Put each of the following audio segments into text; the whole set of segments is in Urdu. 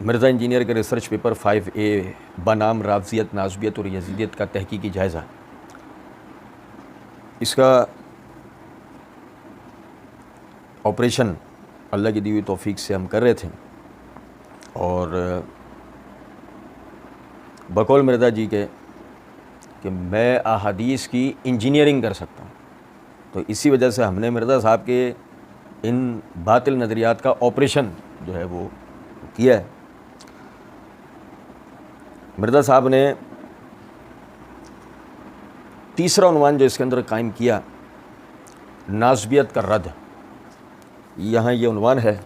مرزا انجینئر کے ریسرچ پیپر 5A بنام رافضیت، ناسبیت اور یزیدیت کا تحقیقی جائزہ، اس کا آپریشن اللہ کی دی ہوئی توفیق سے ہم کر رہے تھے، اور بقول مرزا جی کے کہ میں احادیث کی انجینئرنگ کر سکتا ہوں، تو اسی وجہ سے ہم نے مرزا صاحب کے ان باطل نظریات کا آپریشن جو ہے وہ کیا ہے۔ مرزا صاحب نے تیسرا عنوان جو اس کے اندر قائم کیا، ناسبیت کا رد، یہاں یہ عنوان ہے،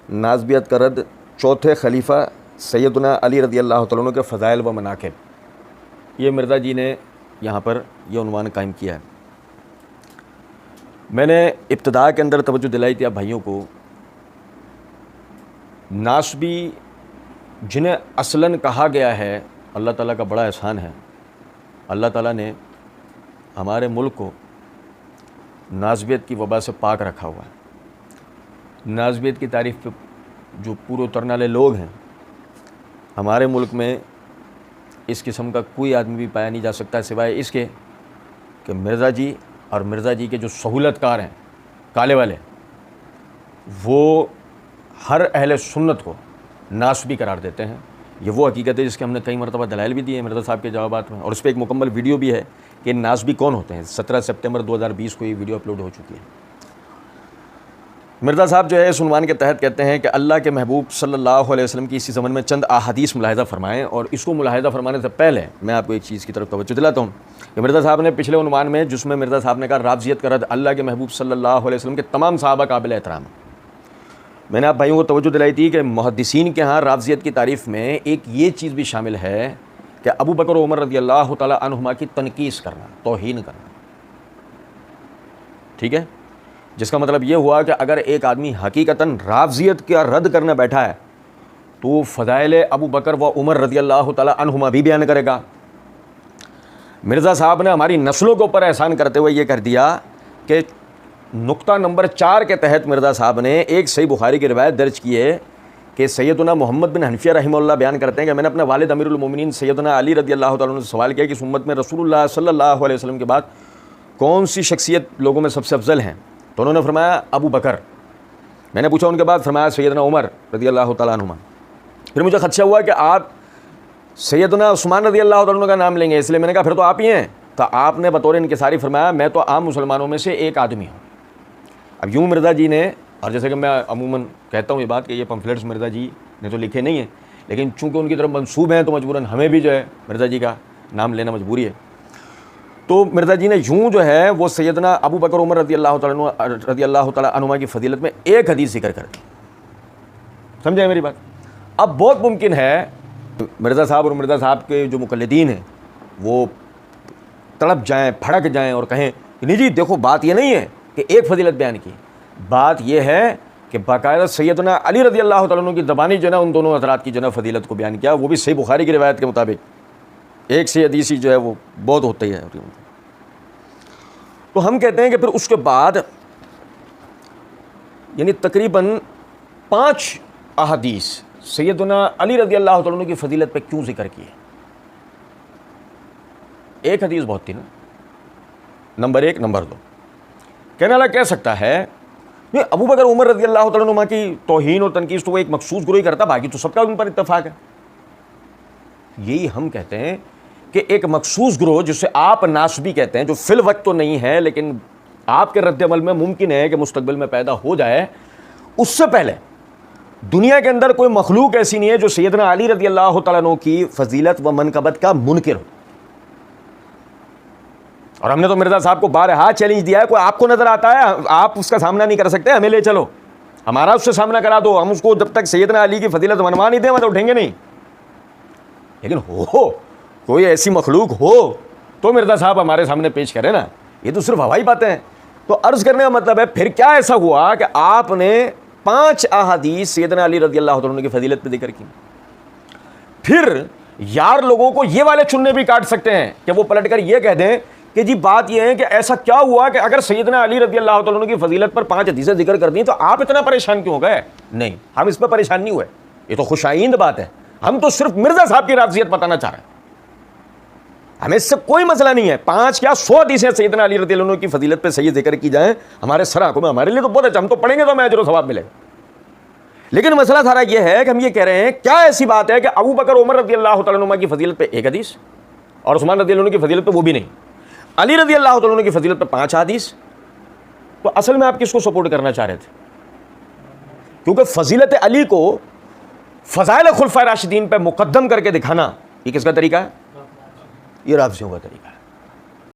ناسبیت کا رد چوتھے خلیفہ سیدنا علی رضی اللہ تعالیٰ عنہ کے فضائل و مناقب، یہ مرزا جی نے یہاں پر یہ عنوان قائم کیا ہے۔ میں نے ابتدا کے اندر توجہ دلائی تھی آپ بھائیوں کو، ناسبی جنہیں اصلاً کہا گیا ہے، اللہ تعالیٰ کا بڑا احسان ہے، اللہ تعالیٰ نے ہمارے ملک کو ناسبیت کی وبا سے پاک رکھا ہوا ہے۔ ناسبیت کی تعریف پہ جو پورے اترنے والے لوگ ہیں ہمارے ملک میں، اس قسم کا کوئی آدمی بھی پایا نہیں جا سکتا سوائے اس کے کہ مرزا جی اور مرزا جی کے جو سہولت کار ہیں کالے والے، وہ ہر اہل سنت کو ناسبی قرار دیتے ہیں۔ یہ وہ حقیقت ہے جس کے ہم نے کئی مرتبہ دلائل بھی دیے ہیں مرزا صاحب کے جوابات میں، اور اس پہ ایک مکمل ویڈیو بھی ہے کہ ناسبی کون ہوتے ہیں۔ 17 سپتمبر 2020 کو یہ ویڈیو اپلوڈ ہو چکی ہے۔ مرزا صاحب جو ہے اس عنوان کے تحت کہتے ہیں کہ اللہ کے محبوب صلی اللہ علیہ وسلم کی اسی زمن میں چند احادیث ملاحظہ فرمائیں، اور اس کو ملاحظہ فرمانے سے پہلے میں آپ کو ایک چیز کی طرف توجہ دلاتا ہوں کہ مرزا صاحب نے پچھلے عنوان میں، جس میں مرزا صاحب نے کہا رافضیت کا رد اللہ کے محبوب صلی اللہ علیہ وسلم کے تمام صحابہ قابل احترام، میں نے آپ بھائیوں کو توجہ دلائی تھی کہ محدثین کے ہاں رافضیت کی تعریف میں ایک یہ چیز بھی شامل ہے کہ ابو بکر و عمر رضی اللہ تعالی عنہما کی تنقیص کرنا، توہین کرنا، ٹھیک ہے، جس کا مطلب یہ ہوا کہ اگر ایک آدمی حقیقتاً رافضیت کا رد کرنے بیٹھا ہے تو فضائل ابو بکر و عمر رضی اللہ تعالی عنہما بھی بیان کرے گا۔ مرزا صاحب نے ہماری نسلوں کے اوپر احسان کرتے ہوئے یہ کر دیا کہ نقطہ نمبر 4 کے تحت مرزا صاحب نے ایک صحیح بخاری کی روایت درج کی ہے کہ سیدنا محمد بن حنفیہ رحمہ اللہ بیان کرتے ہیں کہ میں نے اپنے والد امیر المومنین سیدنا علی رضی اللہ تعالیٰ عنہ سے سوال کیا کہ اس امت میں رسول اللہ صلی اللہ علیہ وسلم کے بعد کون سی شخصیت لوگوں میں سب سے افضل ہیں، تو انہوں نے فرمایا ابو بکر۔ میں نے پوچھا ان کے بعد، فرمایا سیدنا عمر رضی اللہ تعالیٰ عنہ۔ پھر مجھے خدشہ ہوا کہ آپ سیدنا عثمان رضی اللہ تعالیٰ عنہ کا نام لیں گے، اس لیے میں نے کہا پھر تو آپ ہی ہیں، تو آپ نے بطور انکساری فرمایا میں تو عام مسلمانوں میں سے ایک آدمی ہوں۔ اب یوں مرزا جی نے، اور جیسے کہ میں عموماً کہتا ہوں یہ بات کہ یہ پمفلیٹس مرزا جی نے تو لکھے نہیں ہیں، لیکن چونکہ ان کی طرف منسوب ہیں تو مجبوراً ہمیں بھی جو ہے مرزا جی کا نام لینا مجبوری ہے۔ تو مرزا جی نے یوں جو ہے وہ سیدنا ابو بکر عمر رضی اللہ تعالیٰ عنہما کی فضیلت میں ایک حدیث ذکر کر دی، سمجھے میری بات؟ اب بہت ممکن ہے مرزا صاحب اور مرزا صاحب کے جو مقلدین ہیں وہ تڑپ جائیں، پھڑک جائیں اور کہیں نہیں جی دیکھو بات یہ نہیں ہے کہ ایک فضیلت بیان کی، بات یہ ہے کہ باقاعدہ سیدنا علی رضی اللہ تعالیٰ عنہ کی زبانی جو ہے نا ان دونوں حضرات کی جو ہے فضیلت کو بیان کیا، وہ بھی صحیح بخاری کی روایت کے مطابق، ایک سے حدیثی جو ہے وہ بہت ہوتی ہے۔ تو ہم کہتے ہیں کہ پھر اس کے بعد یعنی تقریباً 5 احادیث سیدنا علی رضی اللہ تعالیٰ عنہ کی فضیلت پہ کیوں ذکر کیے؟ ایک حدیث بہت تھی نا، نمبر 1، نمبر 2، کہنے والا کہہ سکتا ہے ابو بکر عمر رضی اللہ تعالیٰ عنہ کی توہین اور تنقیص تو وہ ایک مخصوص گروہ ہی کرتا، باقی تو سب کا ان پر اتفاق ہے۔ یہی ہم کہتے ہیں کہ ایک مخصوص گروہ جسے آپ ناسبی کہتے ہیں، جو فی الوقت تو نہیں ہے لیکن آپ کے رد عمل میں ممکن ہے کہ مستقبل میں پیدا ہو جائے، اس سے پہلے دنیا کے اندر کوئی مخلوق ایسی نہیں ہے جو سیدنا علی رضی اللہ تعالیٰ عنہ کی فضیلت و منقبت کا منکر ہو۔ اور ہم نے تو مرزا صاحب کو بارہا چیلنج دیا ہے، کوئی آپ کو نظر آتا ہے آپ اس کا سامنا نہیں کر سکتے، ہمیں لے چلو، ہمارا اس سے سامنا کرا دو، ہم اس کو جب تک سیدنا علی کی فضیلت منوا نہیں دیں تو اٹھیں گے نہیں۔ لیکن ہو کوئی ایسی مخلوق ہو تو مرزا صاحب ہمارے سامنے پیش کرے نا، یہ تو صرف ہوائی باتیں ہیں۔ تو عرض کرنے کا مطلب ہے پھر کیا ایسا ہوا کہ آپ نے 5 احادیث سیدنا علی رضی اللہ تعالیٰ عنہ کی فضیلت پہ ذکر کی۔ پھر یار لوگوں کو یہ والے چننے بھی کاٹ سکتے ہیں کہ وہ پلٹ کر یہ کہہ دیں کہ جی بات یہ ہے کہ ایسا کیا ہوا کہ اگر سیدنا علی رضی اللہ تعالیٰ عنہ کی فضیلت پر 5 حدیثیں ذکر کر دیں تو آپ اتنا پریشان کیوں ہو گئے؟ نہیں، ہم اس پہ پریشان نہیں ہوئے، یہ تو خوش آئند بات ہے، ہم تو صرف مرزا صاحب کی رافضیت بتانا چاہ رہے ہیں، ہمیں اس سے کوئی مسئلہ نہیں ہے۔ 5 کیا 100 حدیثیں سیدنا علی رضی اللہ عنہ کی فضیلت پہ صحیح ذکر کی جائیں، ہمارے سر آنکھوں میں، ہمارے لیے تو بہت اچھا، ہم تو پڑھیں گے تو ہمیں اجر و ثواب ملے گا۔ لیکن مسئلہ سارا یہ ہے کہ ہم یہ کہہ رہے ہیں کیا ایسی بات ہے کہ ابو بکر عمر رضی اللہ تعالیٰ عنہ کی فضیلت پہ 1 حدیث اور عثمان رضی اللہ عنہ کی فضیلت پہ وہ بھی نہیں، علی رضی اللہ تعالیٰ عنہ کی فضیلت پہ 5 حدیث؟ تو اصل میں آپ کس کو سپورٹ کرنا چاہ رہے تھے؟ کیونکہ فضیلت علی کو فضائل خلفائے راشدین پہ مقدم کر کے دکھانا یہ کس کا طریقہ ہے؟ یہ رافضیوں کا طریقہ ہے۔